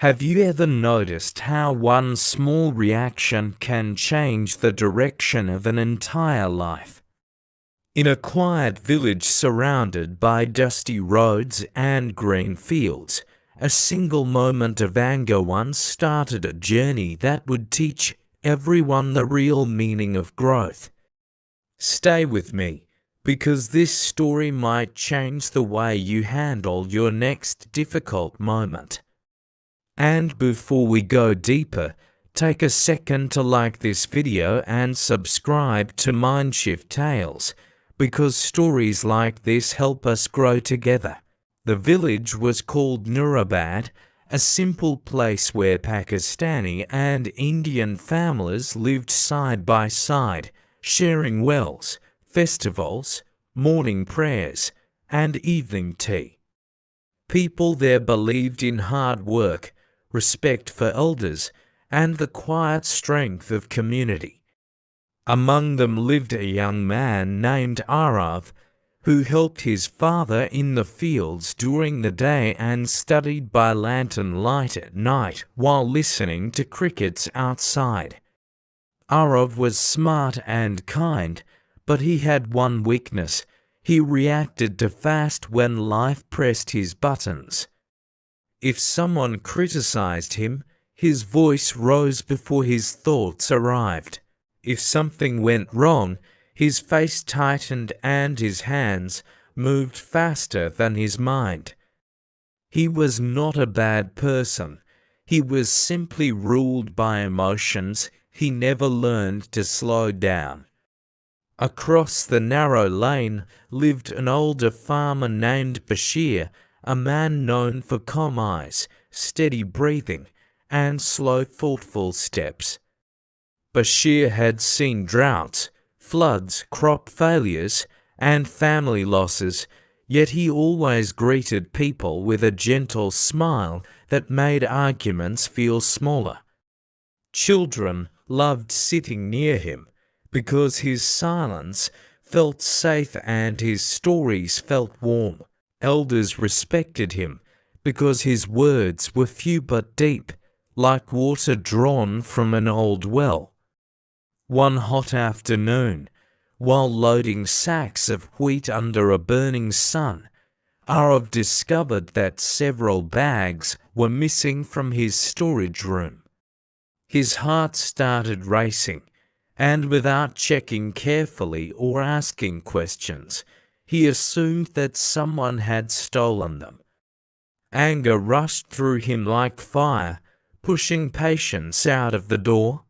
Have you ever noticed how one small reaction can change the direction of an entire life? In a quiet village surrounded by dusty roads and green fields, a single moment of anger once started a journey that would teach everyone the real meaning of growth. Stay with me, because this story might change the way you handle your next difficult moment. And before we go deeper, take a second to like this video and subscribe to MindShift Tales, because stories like this help us grow together. The village was called Nurabad, a simple place where Pakistani and Indian families lived side by side, sharing wells, festivals, morning prayers, and evening tea. People there believed in hard work, respect for elders, and the quiet strength of community. Among them lived a young man named Arav, who helped his father in the fields during the day and studied by lantern light at night while listening to crickets outside. Arav was smart and kind, but he had one weakness: he reacted too fast when life pressed his buttons. If someone criticized him, his voice rose before his thoughts arrived. If something went wrong, his face tightened and his hands moved faster than his mind. He was not a bad person. He was simply ruled by emotions. He never learned to slow down. Across the narrow lane lived an older farmer named Bashir, a man known for calm eyes, steady breathing, and slow, thoughtful steps. Bashir had seen droughts, floods, crop failures, and family losses, yet he always greeted people with a gentle smile that made arguments feel smaller. Children loved sitting near him because his silence felt safe and his stories felt warm. Elders respected him because his words were few but deep, like water drawn from an old well. One hot afternoon, while loading sacks of wheat under a burning sun, Arav discovered that several bags were missing from his storage room. His heart started racing, and without checking carefully or asking questions, he assumed that someone had stolen them. Anger rushed through him like fire, pushing patience out of the door.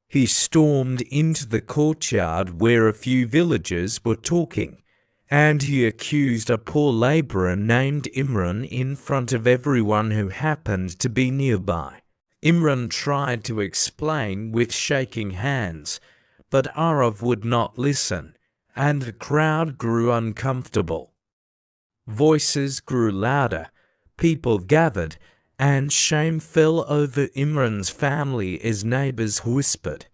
He stormed into the courtyard where a few villagers were talking, and he accused a poor labourer named Imran in front of everyone who happened to be nearby. Imran tried to explain with shaking hands, but Arav would not listen, and the crowd grew uncomfortable. Voices grew louder, people gathered, and shame fell over Imran's family as neighbours whispered.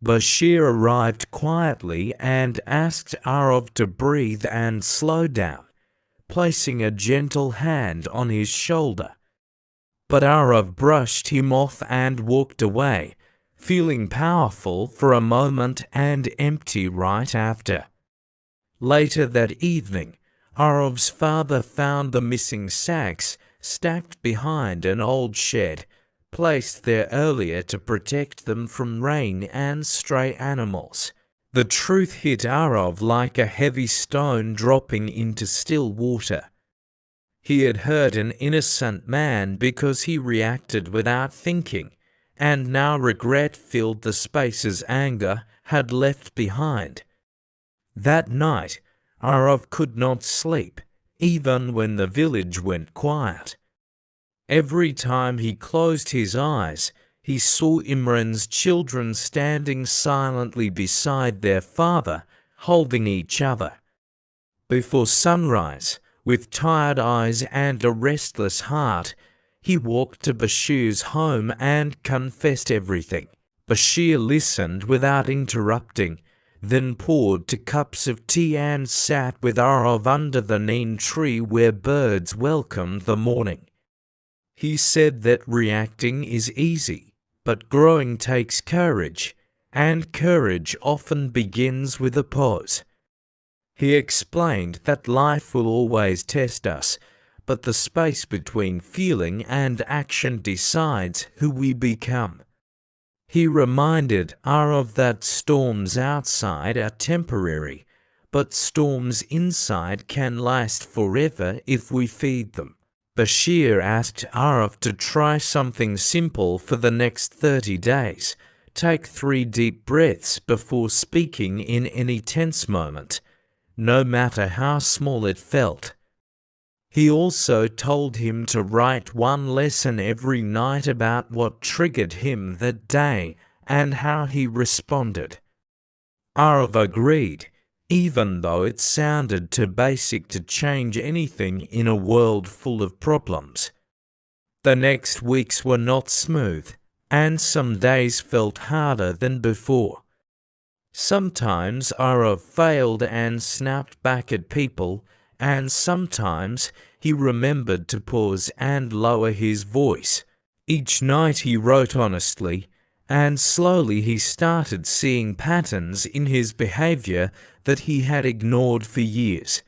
Bashir arrived quietly and asked Arav to breathe and slow down, placing a gentle hand on his shoulder. But Arav brushed him off and walked away, feeling powerful for a moment and empty right after. Later that evening, Arav's father found the missing sacks stacked behind an old shed, placed there earlier to protect them from rain and stray animals. The truth hit Arav like a heavy stone dropping into still water. He had hurt an innocent man because he reacted without thinking, and now regret filled the spaces anger had left behind. That night, Arav could not sleep, even when the village went quiet. Every time he closed his eyes, he saw Imran's children standing silently beside their father, holding each other. Before sunrise, with tired eyes and a restless heart, he walked to Bashir's home and confessed everything. Bashir listened without interrupting, then poured 2 cups of tea and sat with Arav under the neem tree where birds welcomed the morning. He said that reacting is easy, but growing takes courage, and courage often begins with a pause. He explained that life will always test us, but the space between feeling and action decides who we become. He reminded us that storms outside are temporary, but storms inside can last forever if we feed them. Bashir asked Arif to try something simple for the next 30 days. Take 3 deep breaths before speaking in any tense moment, no matter how small it felt. He also told him to write one lesson every night about what triggered him that day and how he responded. Arif agreed, even though it sounded too basic to change anything in a world full of problems. The next weeks were not smooth, and some days felt harder than before. Sometimes Arif failed and snapped back at people, and sometimes he remembered to pause and lower his voice. Each night he wrote honestly, and slowly he started seeing patterns in his behavior that he had ignored for years.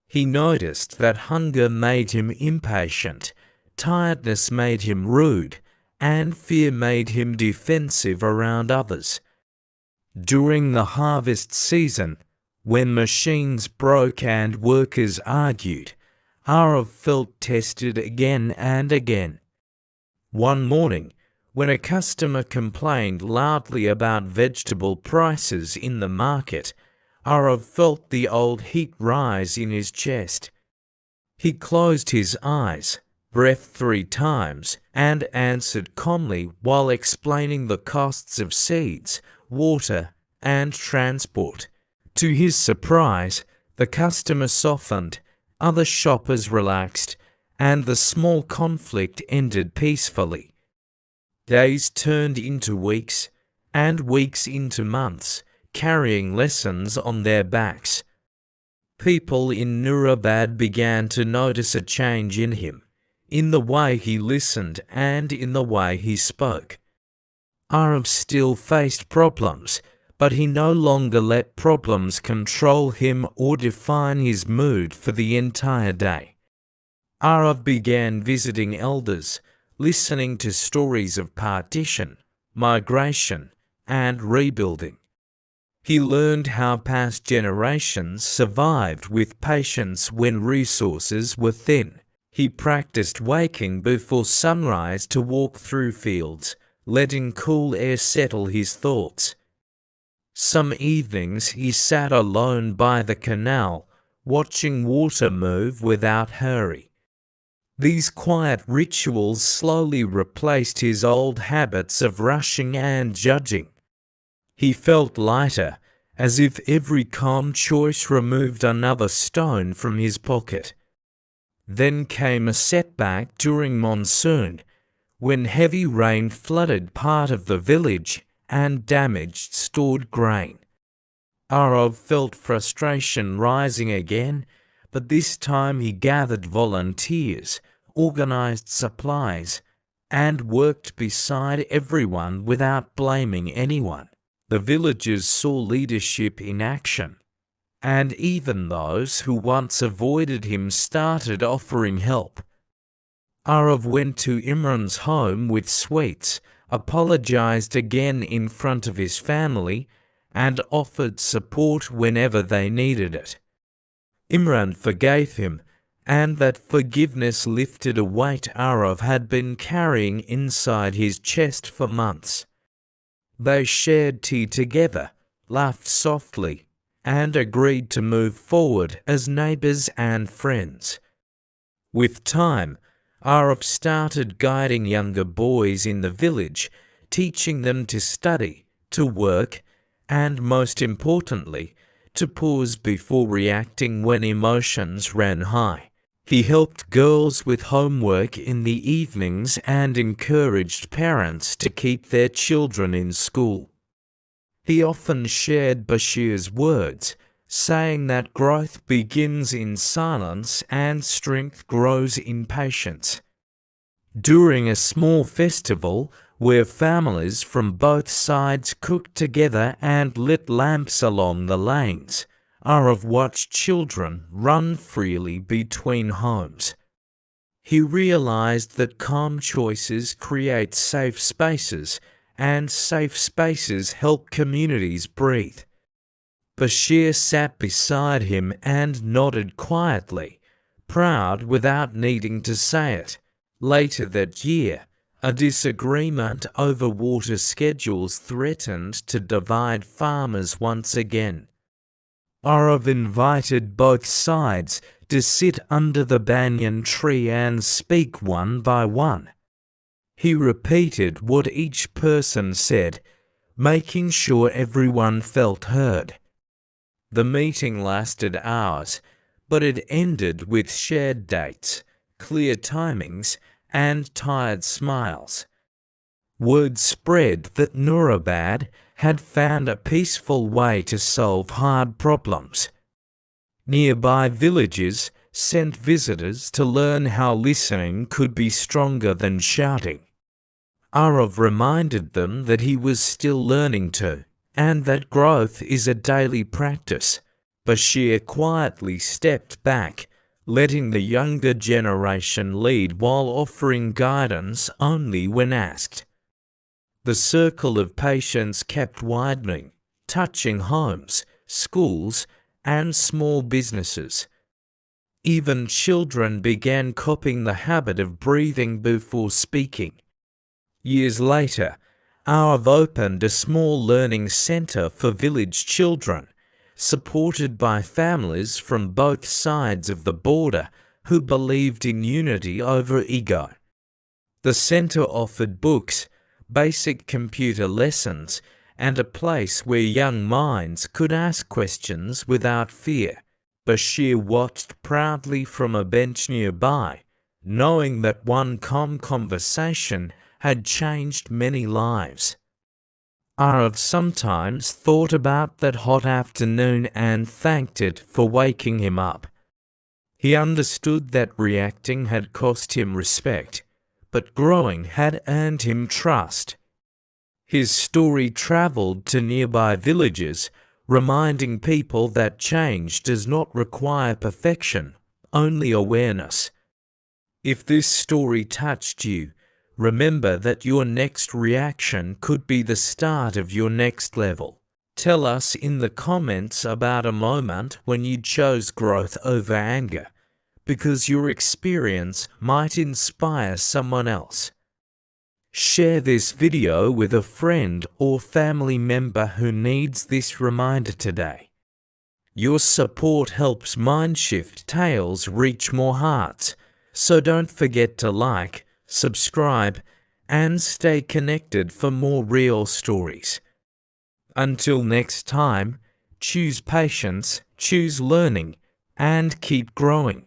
He noticed that hunger made him impatient, tiredness made him rude, and fear made him defensive around others. During the harvest season, when machines broke and workers argued, Arif felt tested again and again. One morning, when a customer complained loudly about vegetable prices in the market, Arif felt the old heat rise in his chest. He closed his eyes, breathed 3 times, and answered calmly while explaining the costs of seeds, water, and transport. To his surprise, the customer softened, other shoppers relaxed, and the small conflict ended peacefully. Days turned into weeks, and weeks into months, carrying lessons on their backs. People in Nurabad began to notice a change in him, in the way he listened and in the way he spoke. Arif still faced problems, but he no longer let problems control him or define his mood for the entire day. Arif began visiting elders, listening to stories of partition, migration, and rebuilding. He learned how past generations survived with patience when resources were thin. He practiced waking before sunrise to walk through fields, letting cool air settle his thoughts. Some evenings he sat alone by the canal, watching water move without hurry. These quiet rituals slowly replaced his old habits of rushing and judging. He felt lighter, as if every calm choice removed another stone from his pocket. Then came a setback during monsoon, when heavy rain flooded part of the village and damaged stored grain. Arif felt frustration rising again, but this time he gathered volunteers, organized supplies, and worked beside everyone without blaming anyone. The villagers saw leadership in action, and even those who once avoided him started offering help. Arif went to Imran's home with sweets, apologized again in front of his family, and offered support whenever they needed it. Imran forgave him, and that forgiveness lifted a weight Arif had been carrying inside his chest for months. They shared tea together, laughed softly, and agreed to move forward as neighbors and friends. With time, Arif started guiding younger boys in the village, teaching them to study, to work, and most importantly, to pause before reacting when emotions ran high. He helped girls with homework in the evenings and encouraged parents to keep their children in school. He often shared Bashir's words, saying that growth begins in silence and strength grows in patience. During a small festival where families from both sides cooked together and lit lamps along the lanes, Arav watched children run freely between homes. He realized that calm choices create safe spaces, and safe spaces help communities breathe. Bashir sat beside him and nodded quietly, proud without needing to say it. Later that year, a disagreement over water schedules threatened to divide farmers once again. Arav invited both sides to sit under the banyan tree and speak one by one. He repeated what each person said, making sure everyone felt heard. The meeting lasted hours, but it ended with shared dates, clear timings, and tired smiles. Word spread that Nurabad had found a peaceful way to solve hard problems. Nearby villages sent visitors to learn how listening could be stronger than shouting. Arav reminded them that he was still learning too, and that growth is a daily practice. Bashir quietly stepped back, letting the younger generation lead while offering guidance only when asked. The circle of patience kept widening, touching homes, schools, and small businesses. Even children began copying the habit of breathing before speaking. Years later, Arav opened a small learning center for village children, supported by families from both sides of the border who believed in unity over ego. The center offered books, basic computer lessons, and a place where young minds could ask questions without fear. Bashir watched proudly from a bench nearby, knowing that one calm conversation had changed many lives. Arav sometimes thought about that hot afternoon and thanked it for waking him up. He understood that reacting had cost him respect, but growing had earned him trust. His story traveled to nearby villages, reminding people that change does not require perfection, only awareness. If this story touched you, remember that your next reaction could be the start of your next level. Tell us in the comments about a moment when you chose growth over anger, because your experience might inspire someone else. Share this video with a friend or family member who needs this reminder today. Your support helps MindShift Tales reach more hearts, so don't forget to like, subscribe, and stay connected for more real stories. Until next time, choose patience, choose learning, and keep growing.